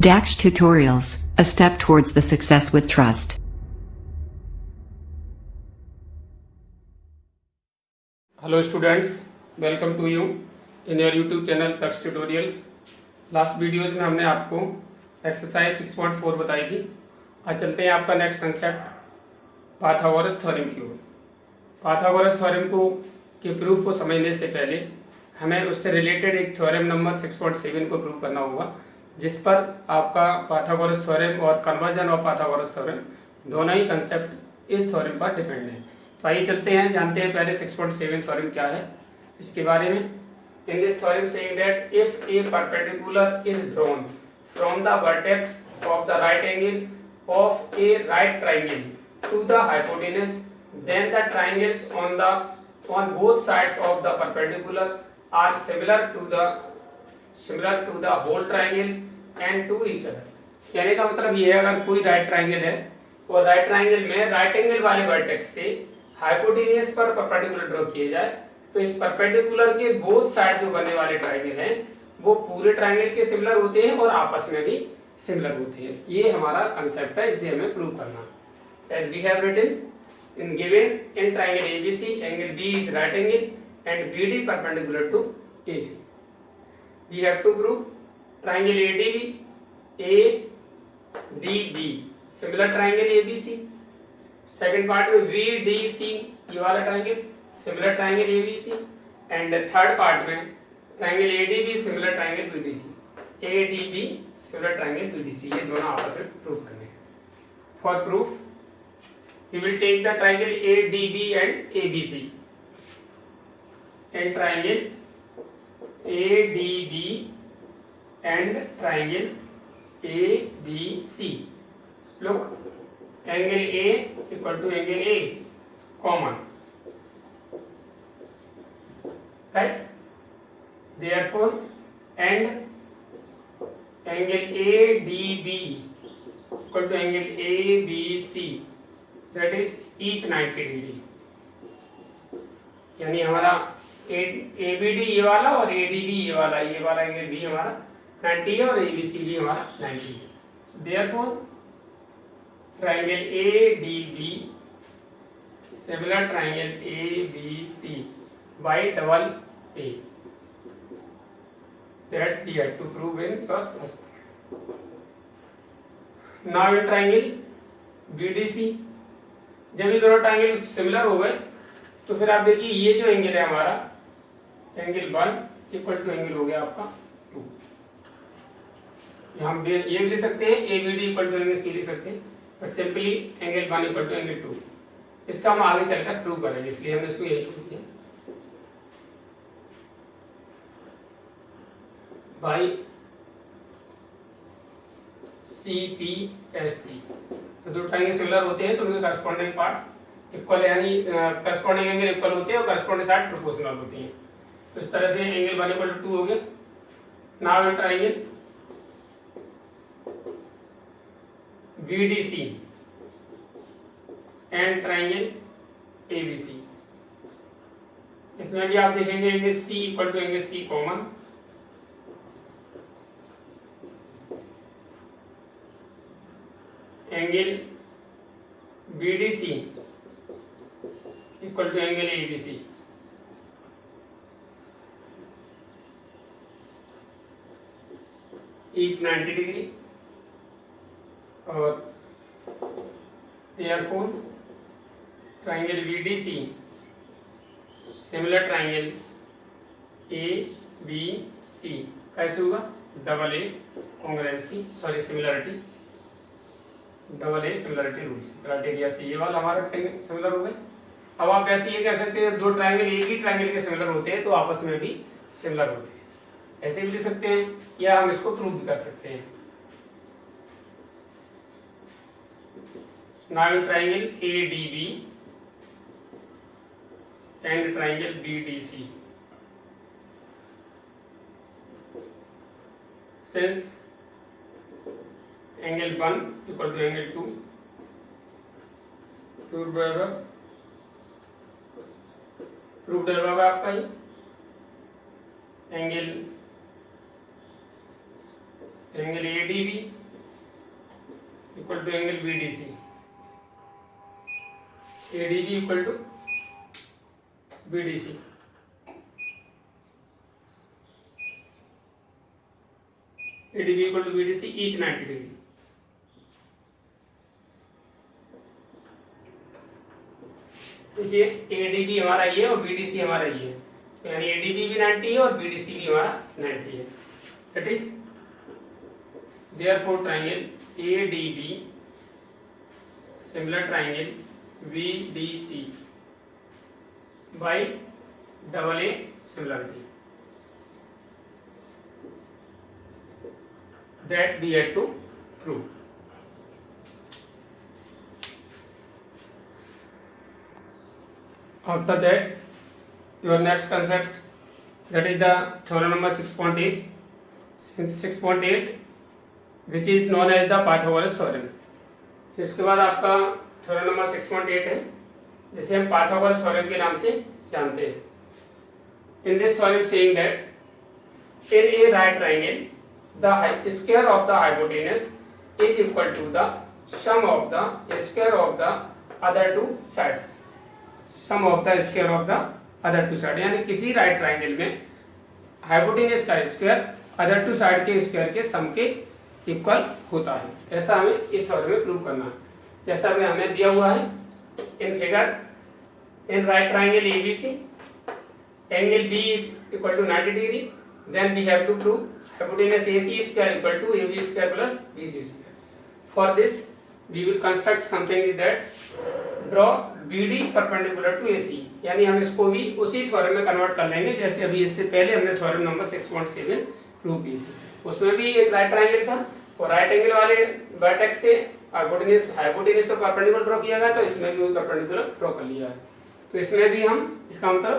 Dax Tutorials, a step towards the success with trust. Hello students, welcome to you in your YouTube channel Dax Tutorials. Last videos में हमने आपको exercise 6.4 बताई थी। आज चलते हैं आपका नेक्स्ट कंसेप्ट पाइथागोरस थ्योरम की ओर। पाइथागोरस थ्योरम को के प्रूफ को समझने से पहले हमें उससे रिलेटेड एक थ्योरम नंबर 6.7 को प्रूव करना होगा, जिस पर आपका पाइथागोरस थ्योरम और कन्वर्जन ऑफ पाइथागोरस थ्योरम दोनों ही कंसेप्ट इस थ्योरम पर डिपेंड है। तो आइए चलते हैं, जानते हैं पहले 6.7 थ्योरम क्या है इसके बारे में। In this theorem saying that if a perpendicular is drawn from the vertex of the right angle of a right triangle to the hypotenuse, then the triangles on both sides of the perpendicular are similar to the whole triangle and to each other। कहने का मतलब ये है, अगर कोई right triangle है और right triangle में राइट एंगल वाले वर्टेक्स से हाइपोटेनियस पर परपेंडिकुलर ड्रॉ किए जाए तो इस परपेंडिकुलर के बोथ साइड जो बनने वाले ट्राइंगल हैं वो पूरे ट्राइंगल के सिमिलर होते हैं और आपस में भी सिमिलर होते हैं। ये हमारा कंसेप्ट है, इसे हमें प्रूव करना है। As we have written in given in triangle ABC, angle B is right angle and BD perpendicular to AC. We have to prove triangle ADB similar triangle ABC। second part में VDC ये वाला triangle similar triangle ABC and third part में triangle ADB similar triangle BDC, ADB similar triangle BDC, ये दोनों आपस में prove करने हैं। For proof we will take the triangle ADB and ABC, and triangle ADB and triangle ABC, look, angle A equal to angle A common, right? Therefore and angle ADB equal to angle ABC, that is each 90 degree. यानी हमारा ABD ये वाला और ADB ये वाला angle भी हमारा 90 है और ABC भी हमारा 90 है। Therefore triangle ADB similar triangle ABC by double A, that we have to prove in first। Now in triangle BDC जब ये दोनों ट्राइंगल सिमिलर हो गए तो फिर आप देखिए ये जो एंगल है हमारा एंगल 1 इक्वल टू एंगल हो गया आपका 2। हम ये भी लिख सकते हैं ABD equal to angle C लिख सकते हैं, but simply angle 1 equal to angle 2। इसका हम आगे चलकर प्रूव करेंगे, इसलिए हमने इसको यही छोड़ दिया। बाई CPST तो दो ट्राइंगल सिमिलर होते हैं तो उनके करस्पॉन्डिंग पार्ट इक्वल, यानी करस्पॉन्डिंग एंगल इक्वल होते हैं और करस्पॉन्डिंग साइड प्रोपोर्शनल होती हैं। तो इस तरह से एंगल 1 इक्वल टू 2 हो गया। Now in triangle BDC and triangle ABC, इसमें भी आप देखेंगे angle C equal to angle C common, angle BDC equal to angle ABC, each 90 degree, और therefore triangle BDC similar triangle ABC कैसे होगा? Double A congruency, sorry similarity, double A similarity rules criteria से ये वाला हमारा triangle similar हो गए। अब आप ऐसे ये कह सकते हैं दो ट्राइंगल एक ही ट्राइंगल के सिमिलर होते हैं तो आपस में भी सिमिलर होते हैं, ऐसे भी लिख सकते हैं या हम इसको प्रूव भी कर सकते हैं। Now triangle ADB and triangle BDC, since angle 1 equal to angle 2 proof होगा आपका ये angle angle A D B equal to angle B D C, A D B equal to B D C. A D B equal to B D C each 90 degree. देखिए A D B हमारा ये और B D सी हमारा ये, यानी ए D B भी 90 है और बी डी सी भी हमारा 90 है। That is therefore triangle A D B similar triangle B D C by double A similarity that we had to prove. After that, your next concept, that is the theorem number 6.8, 6.8, which is known as the Pythagoras theorem. इसके बाद आपका theorem number 6.8 है, जिसे हम Pythagoras theorem के नाम से जानते हैं. In this theorem saying that in a right triangle, the square of the hypotenuse is equal to the sum of the square of the other two sides. Sum of the square of the other two sides, यानी किसी right triangle में hypotenuse का square other two side के square के सम के equal होता है. ऐसा हमें इस थ्योरम में प्रूव करना है. जैसा भी हमें दिया हुआ है in figure, in right triangle ABC angle B is equal to 90 degree, then we have to prove hypotenuse AC square equal to AB square plus BC square. For this, we will construct something is that draw BD perpendicular to AC. यानी हम इसको भी उसी theorem में convert कर लेंगे जैसे अभी इससे पहले हमने थ्योरम नंबर 6.7 प्रूव की थी. उसमें भी एक राइट ट्राइंगल था और राइट एंगल वाले वर्टेक्स से हाइपोटेन्यूज पर परपेंडिकुलर ड्रॉ किया गया, तो इसमें भी परपेंडिकुलर ड्रॉ कर लिया है. तो इसमें भी हम, इसका मतलब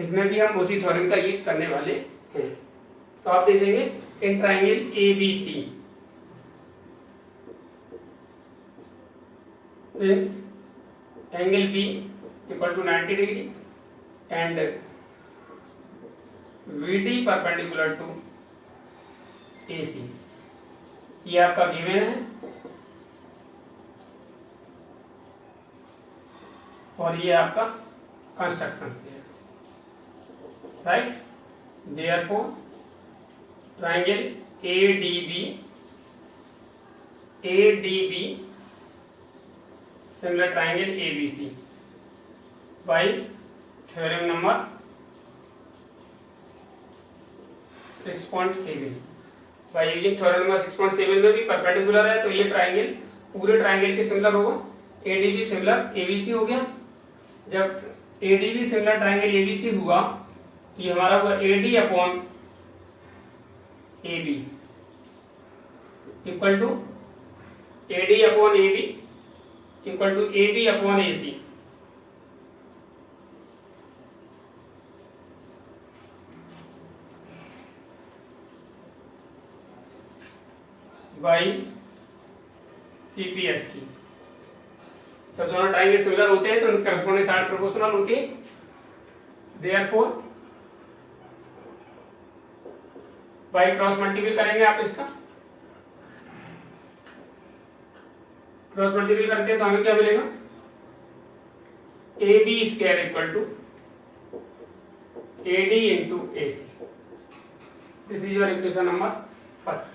इसमें भी हम उसी थ्योरम का यूज करने वाले हैं. तो आप देखेंगे in triangle A B C, since angle B equal to 90 degree and B D perpendicular to A C, ये आपका गिवन है और ये आपका कंस्ट्रक्शन से है, right. Therefore triangle ADB similar triangle ABC by theorem number 6.7. By using theorem number 6.7 में भी परपेंडिकुलर है, तो ये ट्राइंगल पूरे ट्राइंगल के सिमिलर होगा. ADB सिमिलर ABC हो गया. जब ADB सिमिलर ट्राइंगल ABC हुआ, ये हमारा हुआ AD upon AB equal to AD upon AB equal to AB upon AC. By CPST. जब दोनों ट्राइंगल सिमिलर होते हैं तो उनकी करस्पॉन्डिंग साइड प्रोपोर्शनल होती है. देयरफॉर बाई क्रॉस मल्टीपल करेंगे आप इसका, क्रॉस मल्टीपल करते हैं तो हमें क्या मिलेगा, A B square equal to A D into A C. This is your equation number first.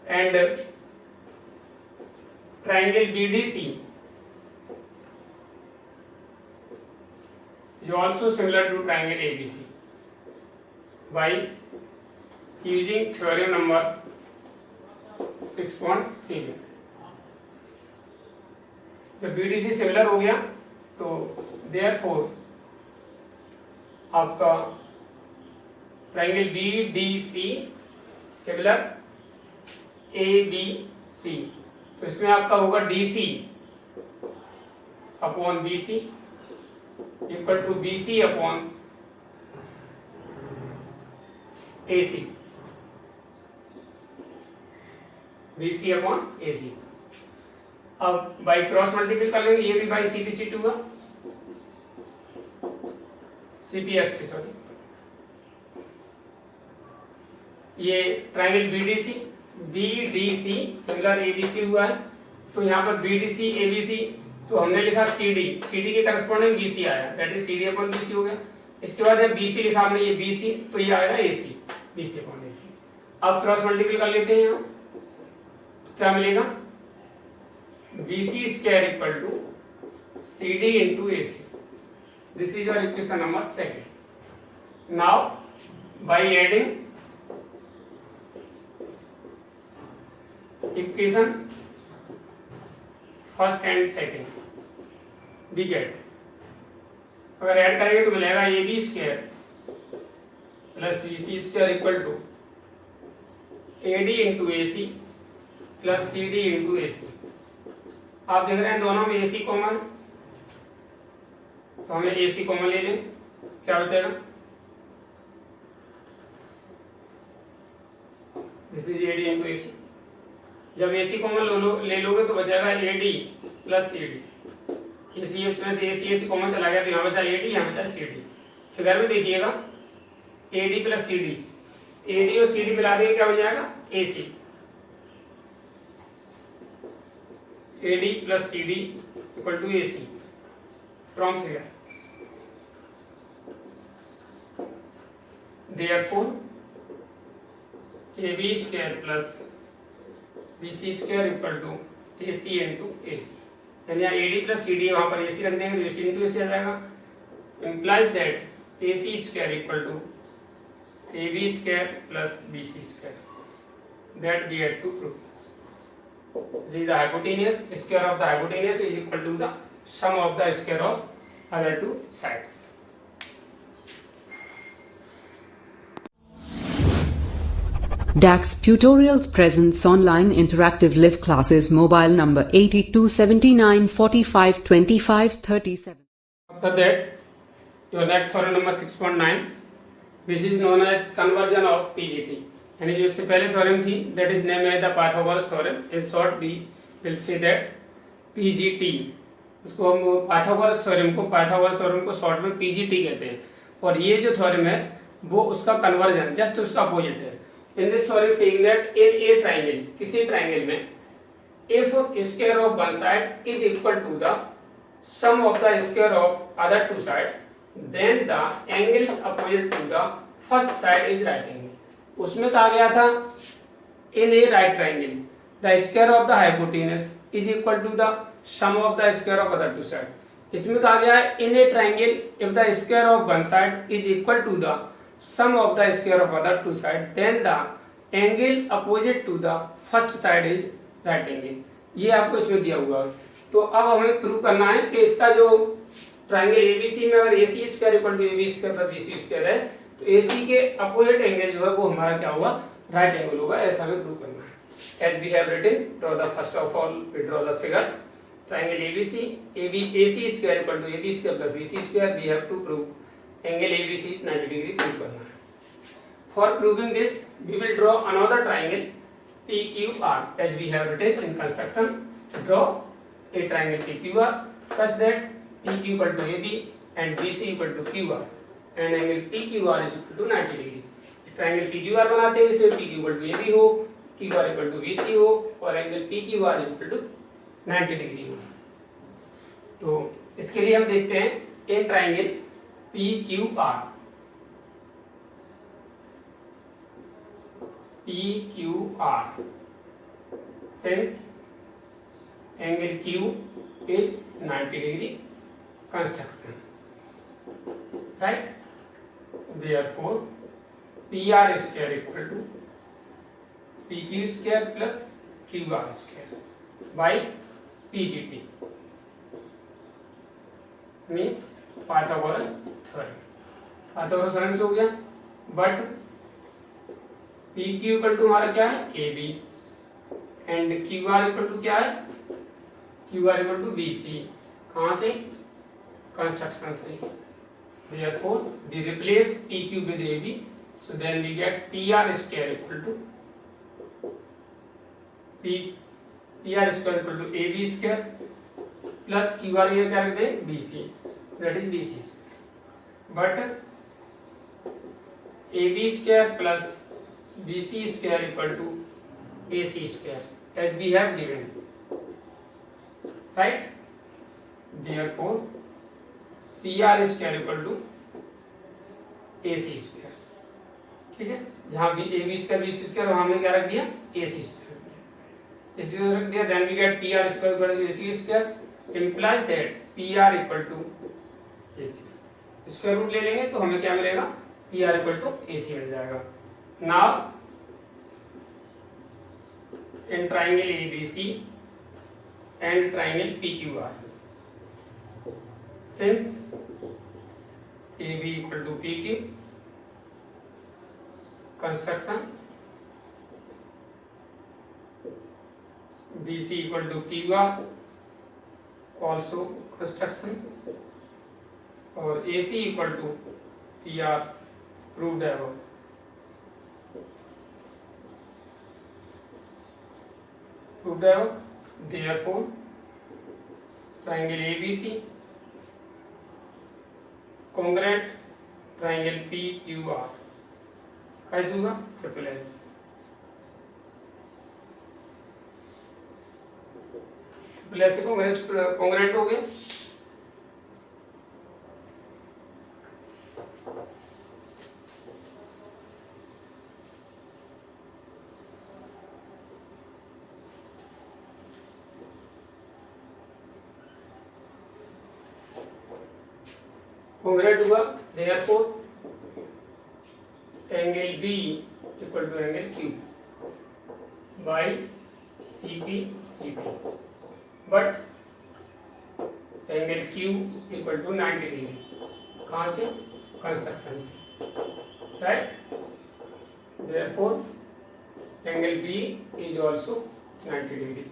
And triangle B D C is also similar to triangle A B C by using theorem number 6.7. जब BDC similar हो गया तो therefore आपका triangle BDC similar ABC, तो इसमें आपका होगा DC upon BC equal to BC upon AC, BC upon AC. अब बाई क्रॉस मल्टीपल कर लेंगे, ये भी बाई CPST हुआ, CPST सॉरी. ये triangle BDC BDC similar ABC हुआ है, तो यहाँ पर BDC ABC, तो हमने लिखा CD, CD के करस्पॉन्डिंग BC आया, that is CD upon BC हो गया। इसके बाद BC लिखा हमने, ये BC, तो ये आएगा AC, BC अपॉन AC। अब क्रॉस मल्टीपल कर लेते हैं, यहाँ क्या मिलेगा, BC square equal to CD into AC। This is your equation number second. Now by adding equation first and second we get, अगर ऐड करेंगे तो मिलेगा AB square plus BC square equal to AD into AC plus CD into AC। आप देख रहे हैं दोनों में AC कॉमन, तो हमें AC कॉमन ले लें, क्या बचेगा, this is AD into AC। जब AC कॉमन ले लोगे तो बचेगा AD प्लस CD। AC उसमें से AC कॉमन चला गया, तो यहाँ बचा AD, यहाँ बचा CD। फिगर में देखिएगा AD प्लस CD, AD और CD मिला देंगे क्या हो जाएगा, AC। AD plus CD equal to AC from figure. Therefore AB square plus BC square equal to AC into AC, यानी यहाँ AD प्लस CD है, वहाँ पर AC रख देंगे तो AC इंटू AC आ जाएगा। Implies that AC square equal to AB square plus BC square, that we had to prove. This is the hypotenuse, square of the hypotenuse is equal to the sum of the square of other two sides. DAX Tutorials presents online interactive live classes. Mobile number 8279452537. After that, your next theorem number 6.9, which is known as conversion of PGT. यानी जो इससे पहले theorem थी, that is name है the Pythagoras theorem. In short we will say that PGT, उसको हम Pythagoras theorem को short में PGT कहते हैं। और ये जो थ्योरम है वो उसका कन्वर्जन, जस्ट उसका अपोजिट है। In this theorem saying that in a triangle, किसी ट्रायंगल में if square of one side is equal to the sum of the square of other two sides, then the angles opposite to the first side is right angle. उसमें कहा गया था in a right triangle the square of the hypotenuse is equal to the sum of the square of other two side. इसमें कहा गया है in a triangle if the square of one side is equal to the sum of the square of other two side, then the angle opposite to the first side is right angle. ये आपको इसमें दिया हुआ है। तो अब हमें prove करना है कि इसका जो ट्रायंगल ABC में अगर AC square equal to AB square plus BC square है, तो AC के अपोजिट एंगल जो है वो हमारा क्या होगा, राइट एंगल होगा। ऐसा हमें प्रूव करना है। As we have written, draw the first of all we draw the figures. Triangle AC square equal to AB square plus BC square, we have to prove angle ABC is 90 degree prove करना है। For proving this we will draw another triangle PQR as we have written in construction. Draw a triangle PQR such that PQ equal to AB and BC equal to QR and angle PQR is equal to 90 degree। Triangle PQR बनाते हैं, इसमें PQ equal to AB हो, QR equal to BC हो और angle PQR is equal to 90 degree हो। तो इसके लिए हम देखते हैं एक triangle PQR since angle Q is 90 degree construction, right? Therefore PR square equal to PQ square plus QR square by PGT means Pythagoras theorem। Pythagoras theorem से हो गया, बट PQ इक्वल टू हमारा क्या है AB and QR equal to क्या है, QR equal to BC। कहाँ से, कंस्ट्रक्शन से। Therefore we replace PQ with AB, so then we get PR square equal to PR square equal to AB square plus QR ये क्या रखते हैं BC, that is BC। but AB square plus BC square equal to AC square as we have given, right? Therefore PR square equal to AC square. ठीक है, जहां भी AB square BC square वहां हमने क्या रख दिया, AC स्क्वायर रख दिया. Then we get PR square equal to AC square implies that PR equal to AC. Square root ले लेंगे तो हमें क्या मिलेगा, PR इक्वल टू AC मिल जाएगा. Now in triangle ABC and triangle PQR, since AB equal to PQ, construction BC equal to QR, also construction, और AC equal to PR proved above. Proved above. Therefore triangle ABC congruent triangle PQR कैसे होगा, triple S. Triple S से congruent हो गए. congruent हुआ. therefore angle B equal to angle Q by CP but angle Q equal to 90 degree. कहाँ से, construction से, right. therefore angle B is also 90 degree.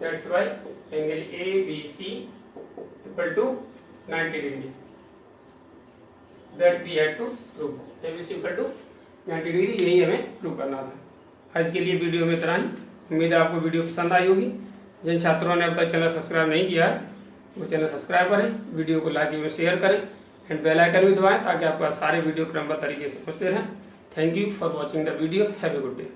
that's why angle ABC equal to 90 degree. that we had to prove. ABC equal to 90 degree, यही हमें prove करना था. आज के लिए वीडियो में इतना ही. उम्मीद है आपको वीडियो पसंद आई होगी. जिन छात्रों ने अब तक चैनल सब्सक्राइब नहीं किया है वो चैनल सब्सक्राइब करें, वीडियो को लाइक एवं शेयर करें एंड बेल आइकन भी दबाएं ताकि आपको सारे वीडियो क्रमबद्ध तरीके से पहुंचते रहें. Thank you for watching the video. Have a good day.